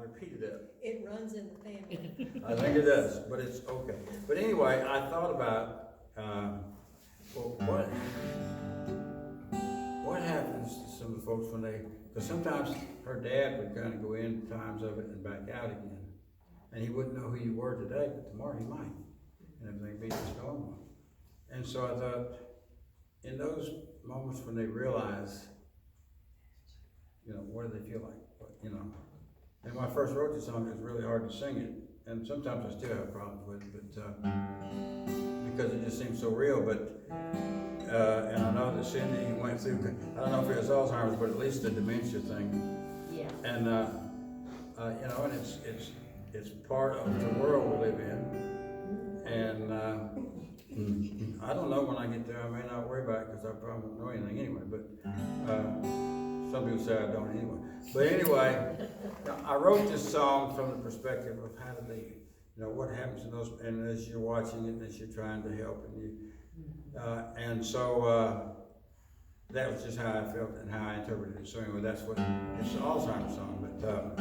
repeated it. It runs in the family. I think it does, but it's okay. But anyway, I thought about, well, what happens to some of the folks when they, because sometimes her dad would kind of go in times of it and back out again. And he wouldn't know who you were today, but tomorrow he might. And everything be just normal. And so I thought, in those moments when they realize, what do they feel like? And when I first wrote this song, it was really hard to sing it. And sometimes I still have problems with it, but because it just seems so real. But and I know that Cindy went through, I don't know if it was Alzheimer's, but at least the dementia thing. Yeah. And and it's part of the world we live in. And I don't know when I get there, I may not worry about it because I probably won't know anything anyway. But some people say I don't anyway. But anyway, I wrote this song from the perspective of how do they, what happens in those, and as you're watching it, and as you're trying to help, and so that was just how I felt and how I interpreted it. So anyway, that's what it's an Alzheimer's song, but.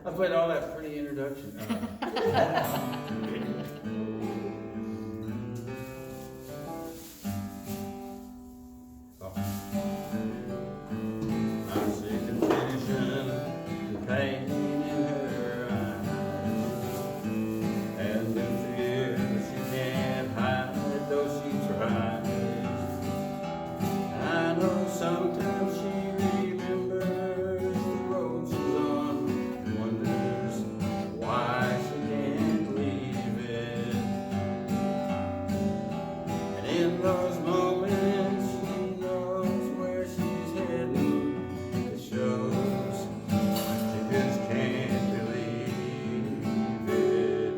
I played all that pretty introduction. I see confusion and pain in her eyes, and the fear she can't hide, though she tries. I know sometimes she remembers the road she's on. Why she can't leave it. And in those moments she knows where she's heading. It shows she just can't believe it.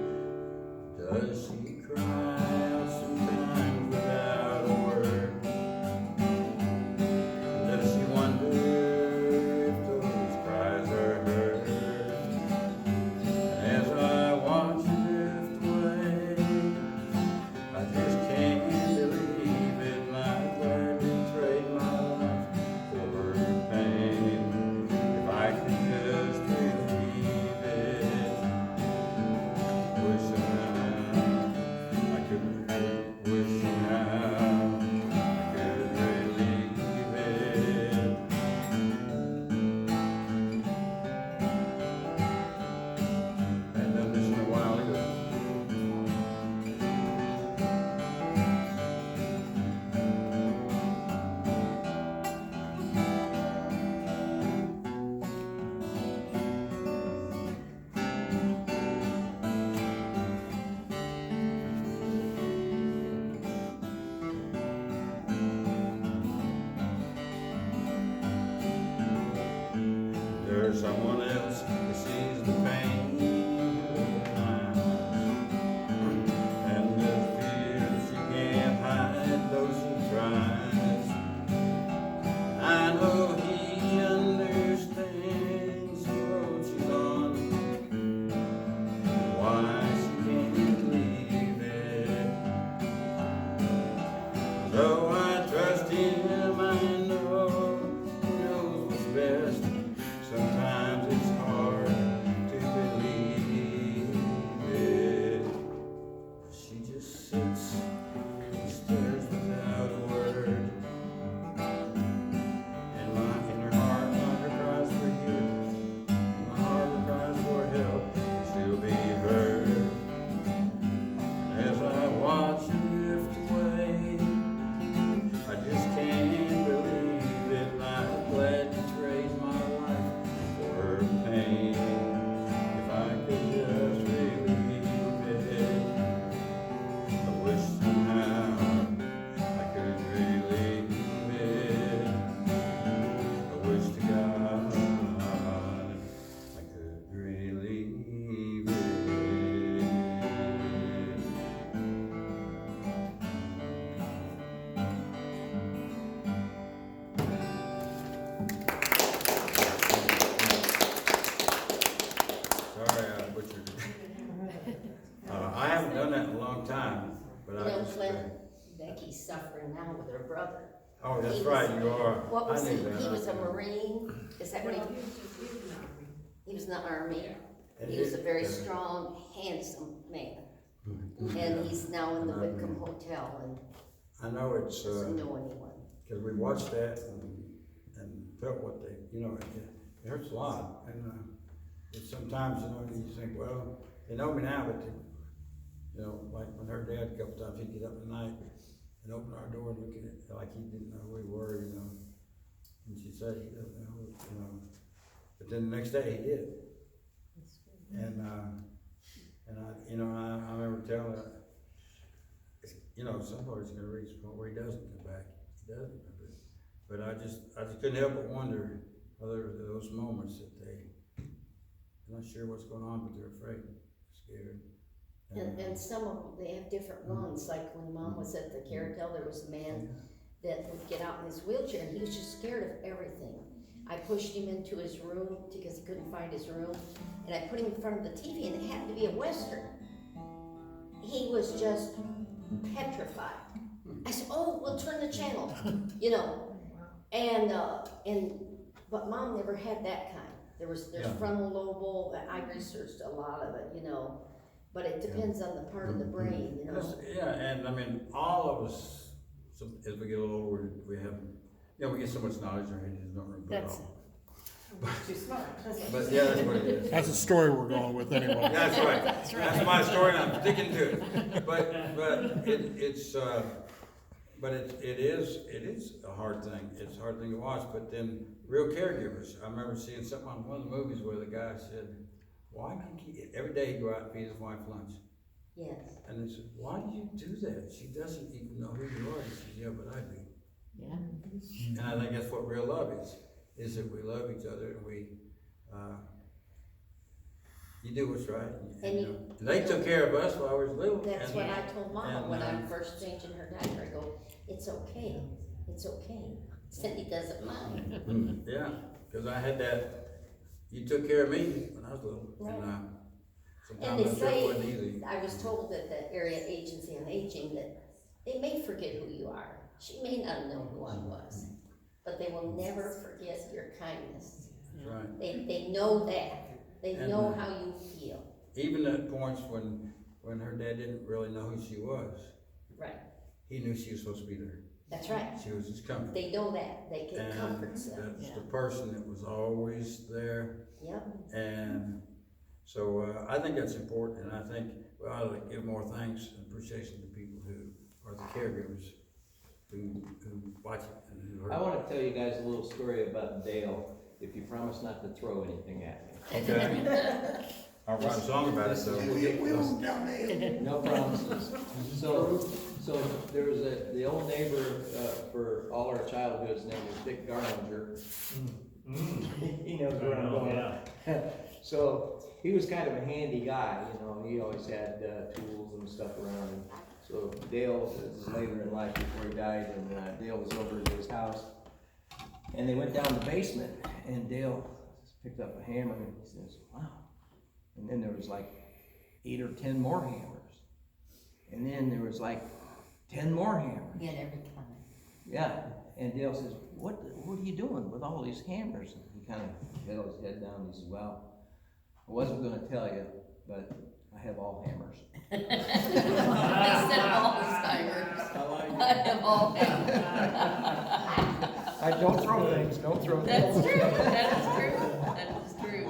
Does she cry out sometimes without a word? Does she wonder if those cries are heard? As I watch her drift away, I just can't believe it. I'd gladly trade my life for her pain if I could just believe it. Wishing I could, wishing I could believe it. And done this in a while ago. There's someone else who sees the pain in her eyes, and the fear she can't hide, though she tries. I know he understands the road she's on, why she can't leave it. Though I trust him, I know he knows what's best. Sometimes it's hard to believe it. She just sits and stares without a word. And in her heart, my heart cries for you. My heart cries for help. She'll be heard. As I watch her drift away, think he's suffering now with her brother. Oh, that's He right, was- you are. What was I he? knew that. He was a Marine, is that what Well, he, he was in the Army? And He was a very yeah. strong, handsome man, Mhm. and he's now in the Whitcomb Hotel and I know it's, doesn't know anyone. cause we watched that and felt what they, it hurts a lot. And, it's sometimes, you think, well, they know me now, but they, like when her dad, a couple times, he'd get up at night and open our door and look at it, like he didn't know who we were, And she'd say, he doesn't know, but then the next day he did. And I remember telling her, somebody's gonna reach a point where he doesn't come back. He doesn't. But I just couldn't help but wonder whether those moments that they're not sure what's going on, but they're afraid, scared. And some of them, they have different ones, like when Mom was at the Caratel, there was a man that would get out in his wheelchair and he was just scared of everything. I pushed him into his room because he couldn't find his room, and I put him in front of the TV, and it happened to be a Western. He was just petrified. I said, "Oh, we'll turn the channel," but Mom never had that kind. There's frontal lobal, I researched a lot of it, but it depends on the part of the brain, Yeah, and I mean, all of us, as we get a little older, we have, we get so much knowledge in our head, you don't remember it all. Too smart. But yeah, that's what it is. That's the story we're going with anyway. That's right. That's my story, and I'm sticking to it. But it is a hard thing. It's a hard thing to watch. But then real caregivers. I remember seeing something on one of the movies where the guy said, "Why did he every day he'd go out and feed his wife lunch?" Yes. And they said, "Why do you do that? She doesn't even know who you are." He said, "Yeah, but I do." Yeah. And I think that's what real love is that we love each other and we, you do what's right. And they took care of us while I was little. That's what I told Mama when I'm and, first changing her diaper. I go, "It's okay, it's okay. Cindy doesn't mind." Yeah, cause I had that, you took care of me when I was little. Right. And And they sometimes I'm sure it wasn't say, easy. I was told at the Area Agency on Aging that they may forget who you are. She may not know who I was, but they will never forget your kindness. That's right. They know that. They And, know how you feel. Even at points when her dad didn't really know who she was, Right. he knew she was supposed to be there. That's right. She was his comfort. They know that. They can And comfort them. that's the person that was always there. Yep. And so I think that's important, and I think we ought to give more thanks and appreciation to people who are the caregivers, who watch it and who I hurt. want to tell you guys a little story about Dale, if you promise not to throw anything at me. Okay. I'll write a song about it, so. No promises. So there was the old neighbor for all our childhood, his name was Dick Garlinger. He knows where I'm going. So he was kind of a handy guy, he always had tools and stuff around him. So Dale, this is later in life before he died, and Dale was over at his house. And they went down the basement, and Dale picked up a hammer and he says, "Wow." And then there was like 8 or 10 more hammers. And then there was like 10 more hammers. Get every time. Yeah. And Dale says, what are you doing with all these hammers? And he kind of held his head down and he says, "Well, I wasn't going to tell you, but I have all hammers." Instead of Alzheimer's. I have all hammers. I don't throw things, don't throw things. That's true. That is true. That is true.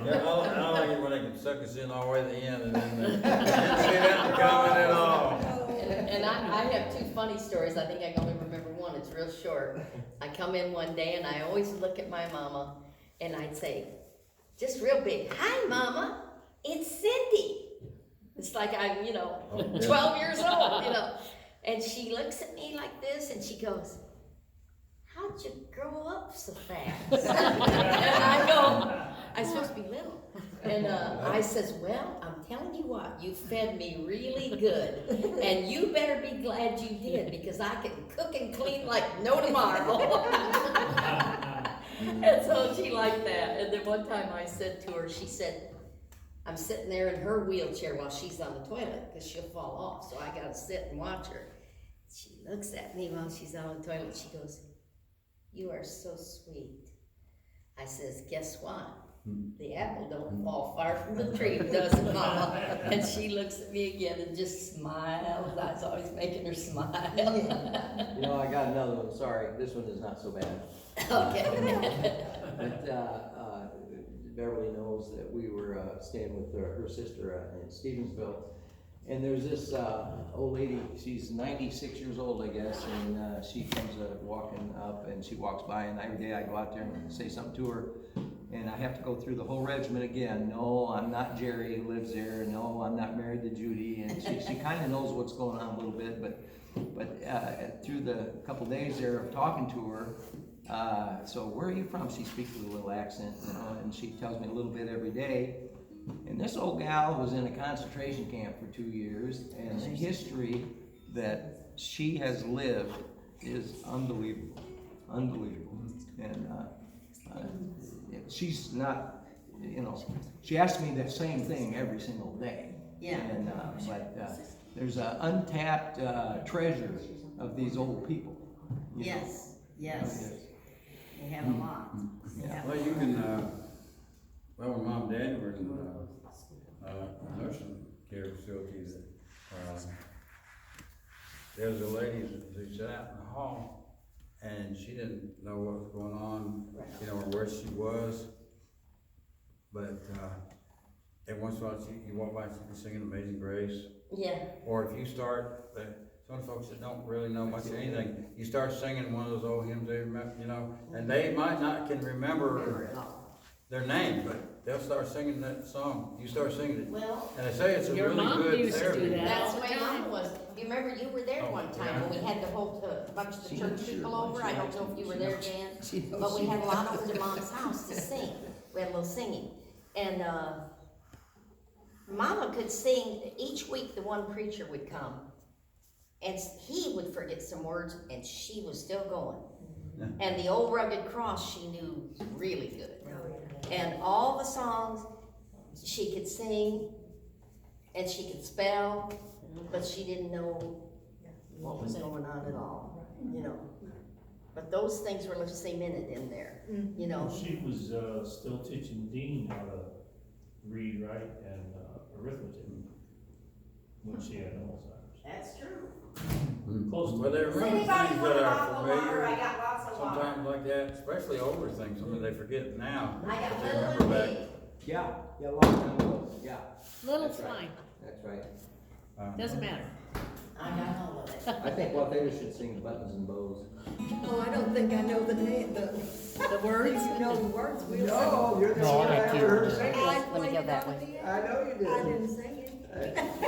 Yeah, I like it when they can suck us in all the way to the end and then didn't see that coming at all. And I have two funny stories. I think I can only remember one. It's real short. I come in one day and I always look at my mama and I'd say, just real big, "Hi, Mama, it's Cindy." It's like I'm, 12 years old, And she looks at me like this and she goes, "How'd you grow up so fast?" And I go, "I'm supposed to be little." And I says, "Well, I'm telling you what, you fed me really good. And you better be glad you did, because I can cook and clean like no tomorrow." And so she liked that. And then one time I said to her, she said, I'm sitting there in her wheelchair while she's on the toilet, cause she'll fall off, so I gotta sit and watch her. She looks at me while she's on the toilet, she goes, "You are so sweet." I says, "Guess what? The apple don't fall far from the tree, does it, Mama?" And she looks at me again and just smiles. I was always making her smile. You know, I got another one, sorry, this one is not so bad. Okay. But, Beverly knows that we were, staying with her sister, in Stevensville. And there's this, old lady, she's 96 years old, I guess, and, she comes, walking up, and she walks by, and every day I go out there and say something to her. And I have to go through the whole regimen again. No, I'm not Jerry who lives there. No, I'm not married to Judy. And she kind of knows what's going on a little bit, but through the couple days there of talking to her, so where are you from? She speaks with a little accent, you know, and she tells me a little bit every day. And this old gal was in a concentration camp for 2 years, and the history that she has lived is unbelievable, unbelievable. And she's not, you know, she asks me the same thing every single day. Yeah. And, there's an untapped treasure of these old people. You know. Yes, yes. They have a lot. They have Well, you can, well, when Mom and Dad were in, a nursing care facility, that, there was a lady who sat out in the hall, and she didn't know what was going on, you know, or where she was. But, every once in a while, you walk by, she'd be singing Amazing Grace. Yeah. Or if you start, some folks that don't really know much of anything, you start singing one of those old hymns they remember, you know, and they might not can remember their name, but they'll start singing that song. You start singing it, Well, and they say it's a Your really mom good used to do therapy. that. that's all the the way time. mine was. You remember you were there one time when we had the whole bunch of the church people over? I don't know if you were there, Jan, but we had a lot over to Mom's house to sing. We had a little singing, and Mama could sing. Each week, the one preacher would come, and he would forget some words, and she was still going. And the old rugged cross she knew really good, and all the songs she could sing, and she could spell, but she didn't know what was going on at all, you know. But those things were cemented in there, you know. She was still teaching Dean how to read, write, and arithmetic when she had Alzheimer's. That's true. Close to Well, there are Does things anybody want that a are bottle of water? I familiar, got lots of water. sometimes like that, especially older things, something they forget now. I got but they little remember and back. big. Yeah, a long time ago, yeah. Little's That's right. fine, That's right. doesn't matter. I got all of it. I think what they should sing Buttons and Bows. Oh, I don't think I know the name, the words? You know the words, we'll No, you're the No, I one I got ever you. heard sing it. Let me go that way. I know you did. I didn't sing it.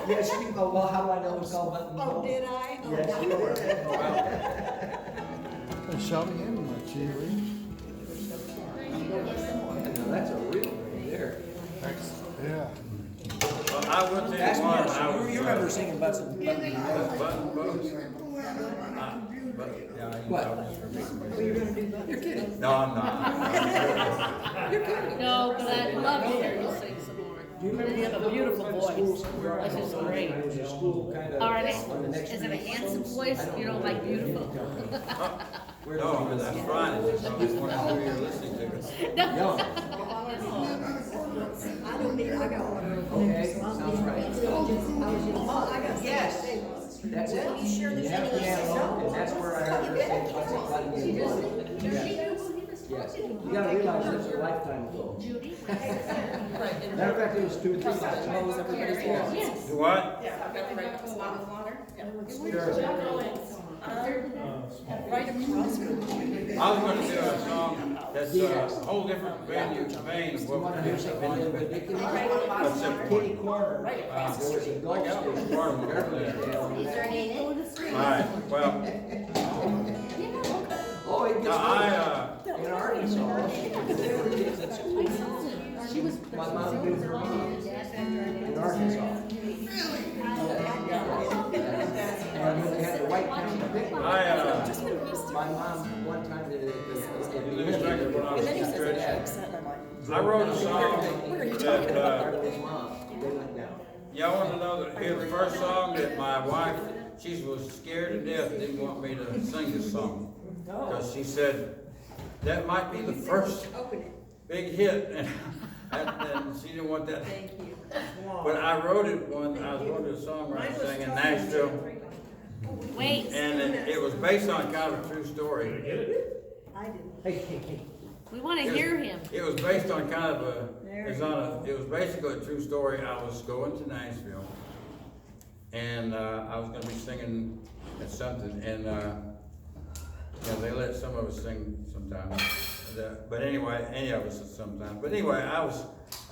Yes, you, oh, well, how do I know it's called Buttons and Bows? Oh, did I? Oh, Yes, you God. were. They shouting in my cheery. Now, that's a real thing there. Yeah. Well, I will tell That's you one, more, I was. you remember singing Buttons and Bows. Button boats. But, yeah, What? I was forgetting. Oh, you're gonna do that? You're kidding. No, I'm not. No, but I'd love to hear you sing some more. Do you remember You have a beautiful voice. That's That's just great. It was a school kind of. All right, on the next is it a street. handsome voice? You don't like beautiful? Where No, did you that's live? fine, it's just, I just wanted to know who you're listening to. No. I don't need, I got one. Okay, sounds right. Oh, I got. Yes. That's it. You sure there's You have any piano, and that's where I heard her say Buttons and Bows. Yes. Yes. You gotta realize that's a lifetime ago. Judy? Matter of fact, it was 2 or 3 lifetimes. Yes. Do what? Right across from I was gonna do a song that's Yes. a whole different vein of You what wanna we're hear doing. something a little bit ridiculous? A simple Kitty one. Corner, there was a Gulf station. Part of it. Beverly down Is there. there any in it? Alright, well, Oh, it gets now worse. In Arkansas, there were kids at school. She was. My mom knew her mom in Arkansas. And when they had the White County picnic, my mom, one time, you lose track of what I was And then he stretching. said, I wrote a song that, His mom, they went down. y'all want to know that here's the first song that my wife, she was scared to death, didn't want me to sing this song. Because she said, that might be the first Open it. big hit, and she didn't want that. Thank you. But I wrote it I was wrote a song when I was sang in Nashville, Wait, and it was based on kind of a true story. I didn't. we wanna hear him. It was based on kind of it was basically a true story. I was going to Nashville, and I was gonna be singing at something, and they let some of us sing sometimes. But anyway, any of us sometimes. But anyway, I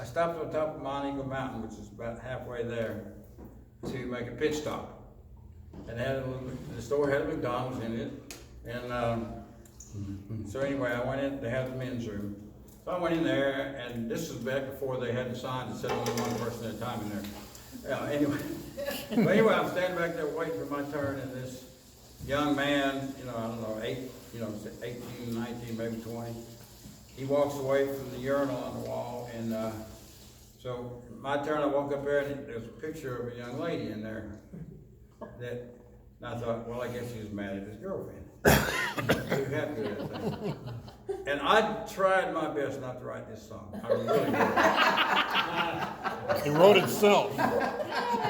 stopped on top of Mount Eagle Mountain, which is about halfway there, to make a pit stop. And the store had a McDonald's in it, and so anyway, I went in. They had the men's room, so I went in there, and this was back before they had the sign that said only one person at a time in there. Anyway, I'm standing back there waiting for my turn, and this young man, I don't know, 18, 19, maybe 20. He walks away from the urinal on the wall, and so my turn, I walk up there, and there's a picture of a young lady in there. And I thought, well, I guess he was mad at his girlfriend. Too happy with that thing. And I tried my best not to write this song. I really did. It wrote itself.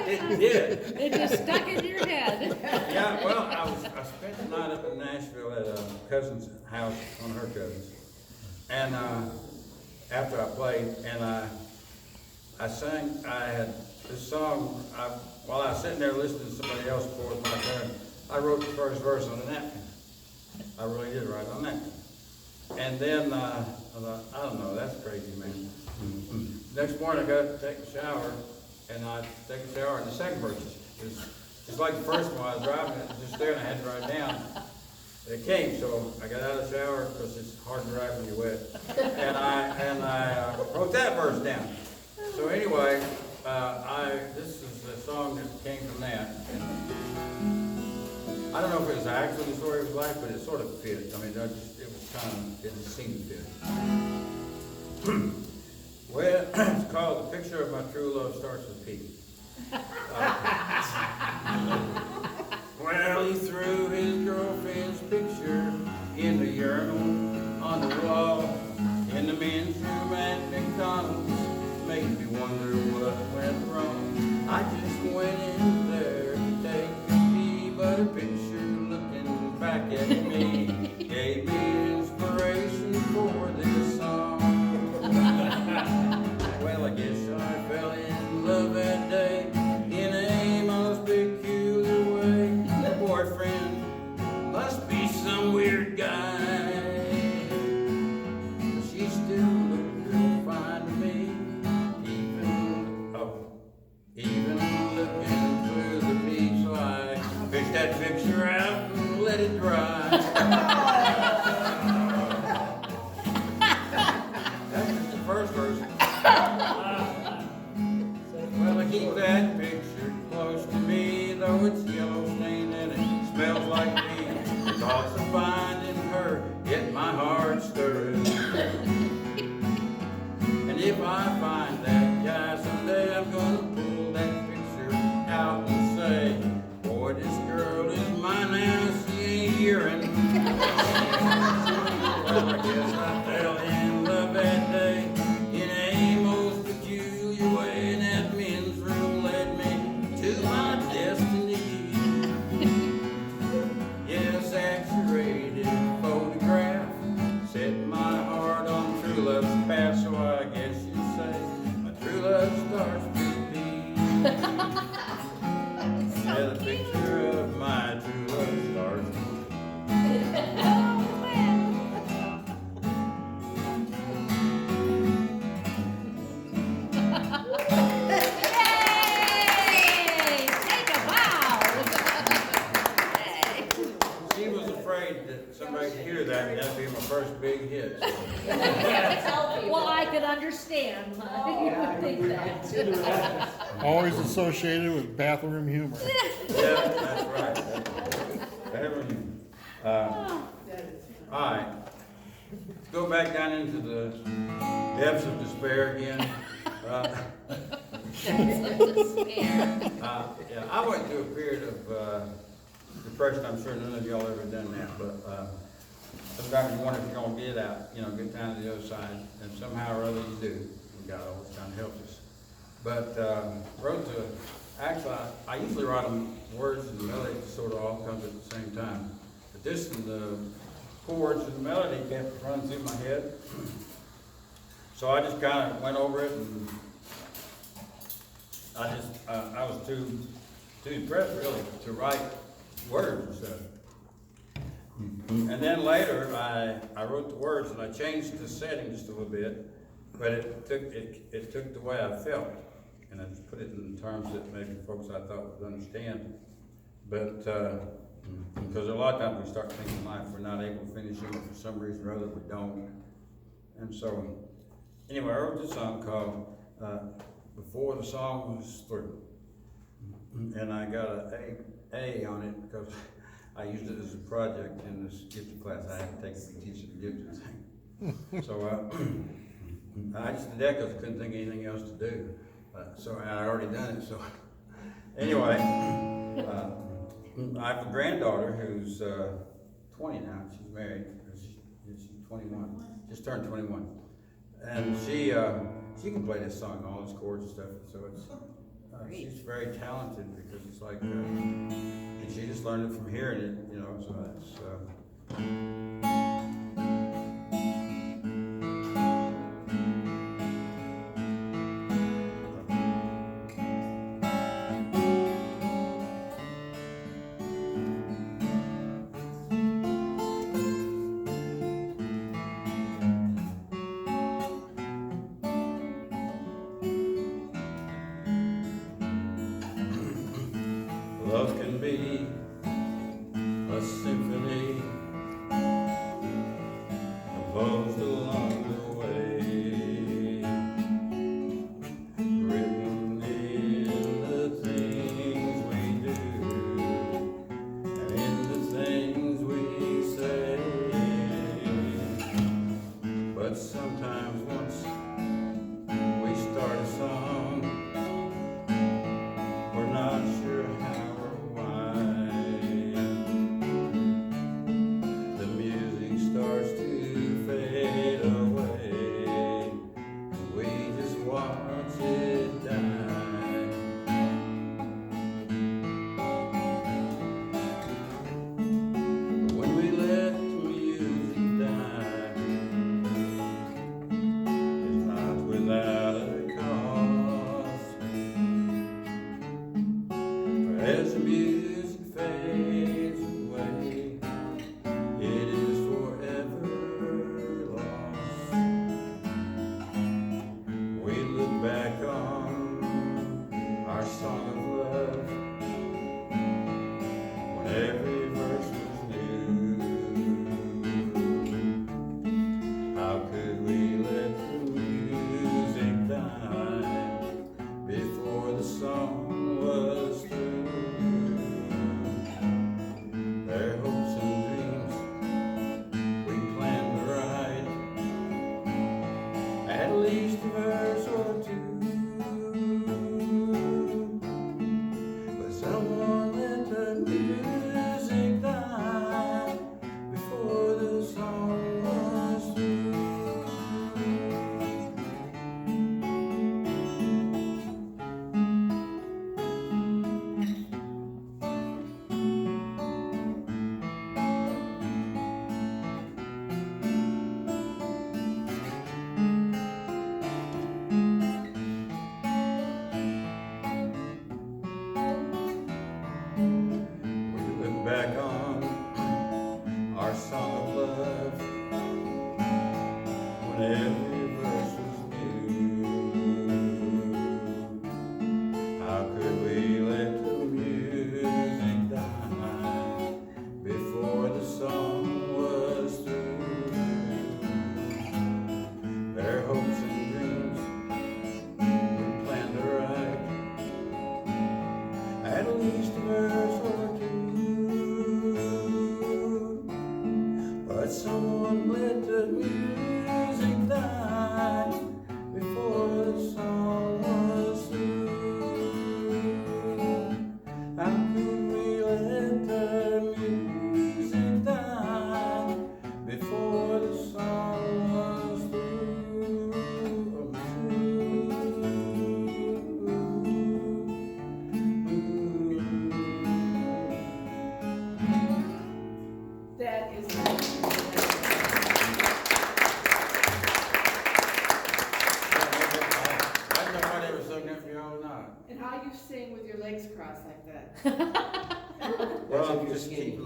It did. It just stuck in your head. Yeah, well, I spent the night up in Nashville at a cousin's house, one of her cousins. And after I played, and I sang, I had this song, while I was sitting there listening to somebody else before it was my turn, I wrote the first verse on a napkin. I really did write on a napkin. And then I thought, I don't know, that's crazy, man. Next morning I got to take a shower, and I take a shower, and the second verse is just like the first one. I was driving it, just there, and I had to write it down. It came, so I got out of the shower because it's hard to drive when you're wet, and I wrote that verse down. So anyway, this is a song that came from that. And I don't know if it was actually the story of his life, but it sort of fit. I mean, it just seemed to fit. Well, it's called "The Picture of My True Love Starts with P." Well, he threw his girlfriend's picture in the urinal on the wall in the men's room at McDonald's. Made me wonder what went wrong. I just went in there to take a pee, but a picture looking back at me gave me inspiration for this song. Well, I guess I fell in love that day in a most peculiar way. The boyfriend must be some weird guy. She still looked real fine to me, even looking through the pee. So I fished that picture out and let it dry. That's just the first verse. Well, I keep that picture close to me, though it's yellow stained and it smells like pee. The thoughts of finding her get my heart stirring. And if I find that guy someday, I'm gonna pull that picture out and say, boy, this girl is mine now, she ain't hearing. Well, I guess I fell in love that day in a most peculiar way, and that men's room led me to my destiny. Yes, saturated photograph set my heart on true love's path, so I guess you'd say my true love starts with P. Yeah, the picture of my true love starts with P. Yay! Take a bow. She was afraid that somebody could hear that and that'd be my first big hit. Well, I could understand, huh? You would think that. Always associated with bathroom humor. Yeah, that's right. All right. go back down into the depths of despair again. Yeah, I went through a period of depression. I'm sure none of y'all ever done that, but sometimes you wonder if you're gonna get out, get down to the other side, and somehow or other you do. And God always kind of helps us. But actually, I usually write them words and melody sort of all comes at the same time. But this and the chords and the melody kept running through my head. So I just kind of went over it, and I was too depressed really to write words and stuff. And then later I wrote the words and I changed the setting just a little bit, but it took the way I felt, and I just put it in terms that maybe folks I thought would understand. But because a lot of times we start thinking life we're not able to finish it, for some reason or other we don't. And so anyway, I wrote this song called Before the Song Was Through. And I got an A on it because I used it as a project in this gifted class. I had to take it to teach the gifted thing. So I just did that because I couldn't think of anything else to do. So I already done it. So anyway, I have a granddaughter who's 20 now. She's married. She's 21. Just turned 21. And she can play this song, all its chords and stuff. So it's she's very talented because it's like, and she just learned it from hearing it, So that's. Love can be a symphony composed along the way, written in the things we do and in the things we say. But sometimes once we start a song, we're not sure how or why.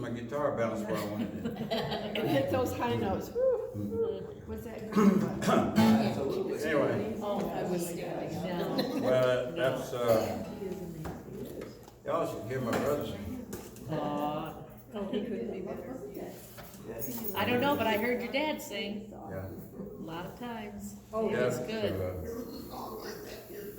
my guitar bounce where I wanted it. And hit those high notes. Woo. What's that? Good? That's a little bit. Anyway, Oh, I was No. well, that's, y'all should hear my brother sing. Aw, Oh, he couldn't be better. I don't know, but I heard your dad sing Yeah. a lot of times. Oh, It was good.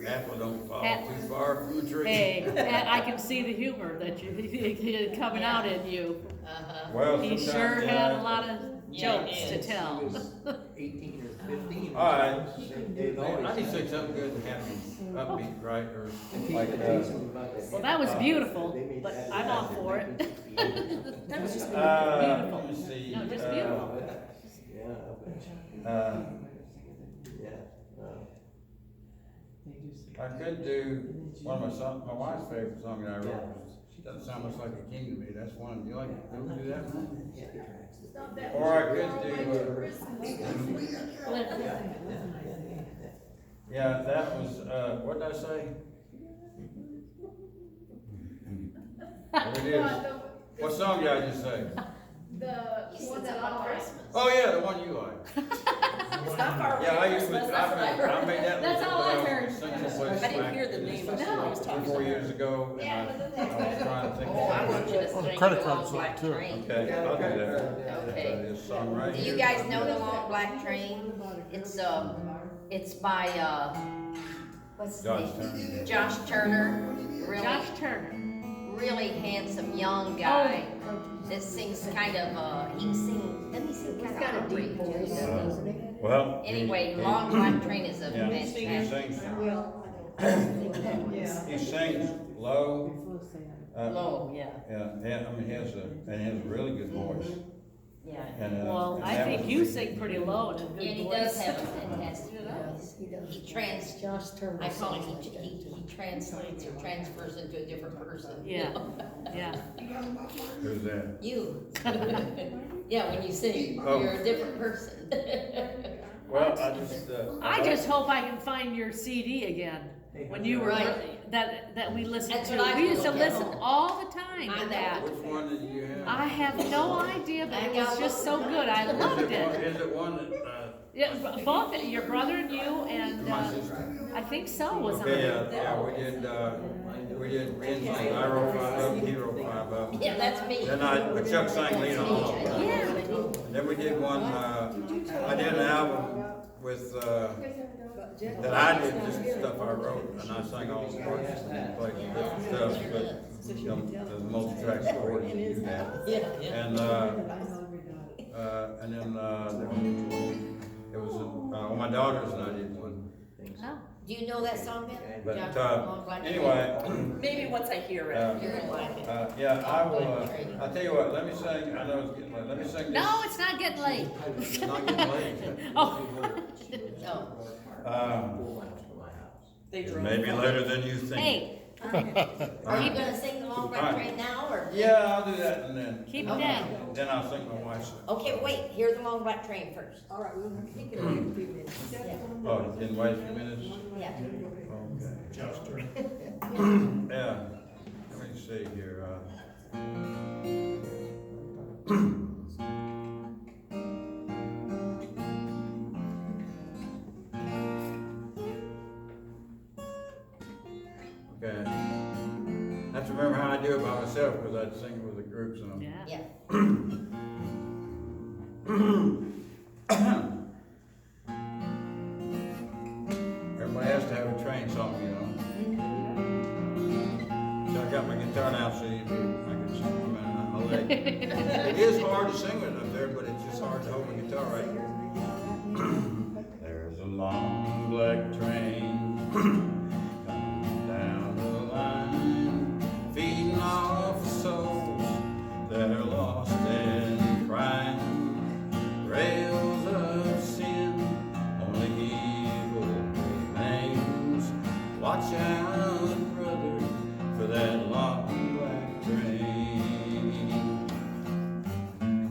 Apple don't fall Pat- too far from the tree. Hey, I can see the humor that you coming out in you. Uh-huh. Well, He sometimes, sure yeah. had a lot of Yeah, jokes he to is. tell. He was 18 or 15. All right. They've always- I need to say something good and happy, upbeat, right, or And like, people tease him about that. Well, that was beautiful, but I'm all for it. That was just let me Beautiful. see. No, just Yeah, beautiful. I'll bet. Yeah, I'll bet. Uh, Yeah. I could do one of my wife's favorite song that I wrote. She doesn't sound much like a king to me. That's one. You like, ever do that one? Or I could do, yeah, that was, what did I say? What it is? What song did I just say? You said that on Christmas. Oh, yeah, the one you like. Yeah, I usually, I made that. That's all I heard. I didn't hear the name of it. I was talking 4 years ago, and I was trying to think. Oh, I want you to Oh, sing credit the card Long song, Black too. Train. Okay, I'll do that. Okay. That is song right Do here. you guys know the Long Black Train? It's by, what's his Josh name? Turner. Josh Turner, really, Josh Turner. really handsome young guy that sings kind of, he sings, doesn't he sing kind of got a opry deep too, voice. doesn't he? Well. Anyway, Long Black Train is a Yeah. He fantastic. sings, Well, he sings low. Low, yeah, Yeah, I mean, he has a really good voice. yeah. And, Well, and I that think was- you sing pretty low and a And good he voice. does have a fantastic voice. He Josh Turner. I call him, he translates or transfers into a different person. Yeah, yeah. Who's that? You. Yeah, when you sing, Oh. you're a different person. Well, I just, I just hope I can find your CD again. When you were, Right. that we listened That's to. what I We used to feel, yeah. listen all the time I to know. that. which one did you have? I have no idea, but it was just so good. I loved Is it. it one that, Yeah, both, your brother and you and, my sister? I think so was on Okay, it. yeah, we did Ken's, I wrote 5 of them, he wrote 5 of them. Yeah, that's me. But Chuck sang lead on all of them. Yeah. And then we did one, I did an album with, that I did, just stuff I wrote, and I sang all the parts, and played different stuff, but, you know, the multi-track recording that you have. Yeah, yeah. And then, it was, well, my daughters and I did one. Oh. Do you know that song, Ben? But, Josh, Long Black Train? anyway, Maybe once I hear it. You're gonna like it. yeah, I will, I'll tell you what, let me sing, I know it's getting late, let me sing this. No, it's not getting late. It's not getting late. Oh, No. They It drove. may be later than you think. hey, Are you gonna sing the Long Black Train now, or? Yeah, I'll do that and then. keep it down. Then I'll sing my wife's. Okay, wait, hear the Long Black Train first. All right, we'll take it in a few minutes. Oh, you can wait a few minutes? Yeah. Okay. Josh Turner. Yeah, let me see here, okay. I have to remember how I do it by myself, because I'd sing with the groups and Yeah. Yeah. everybody has to have a train song, you know. So I got my guitar now, so I can sing from my leg. It is hard to sing with it up there, but it's just hard to hold my guitar right here. There's a long black train coming down the line, feeding off the souls that are lost in crime. Rails of sin, only evil remains. Watch out, brother, for that long black train.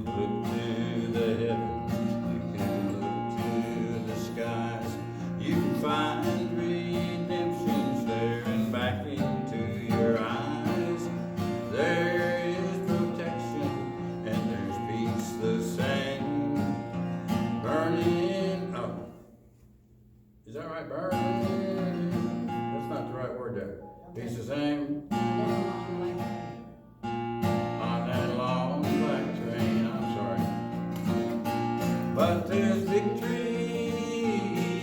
Look to the heavens, you can look to the skies. You can find redemption staring back into your eyes. There is protection But there's victory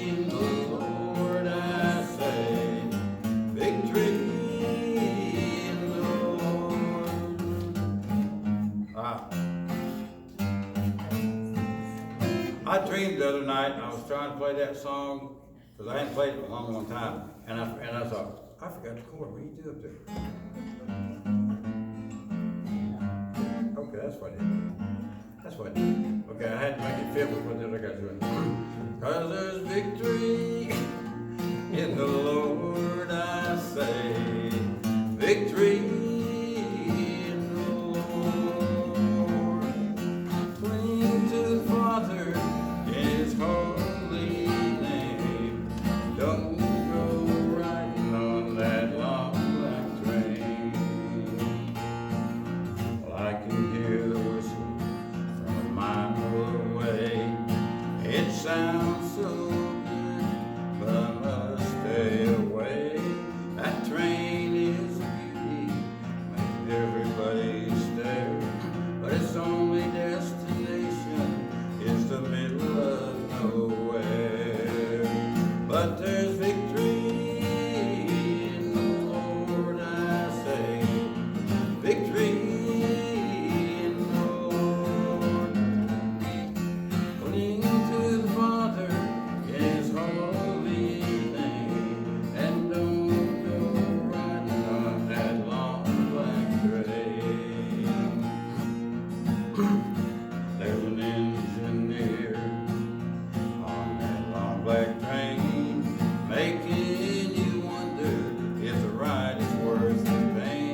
in the Lord, I say. Victory in the Lord. I dreamed the other night, I was trying to play that song, because I hadn't played it in a long, long time, and I thought, I forgot the chord, what do you do up there? Okay, that's what I did. That's what I did. Okay, I had to make it fit with what the other guy doing. 'Cause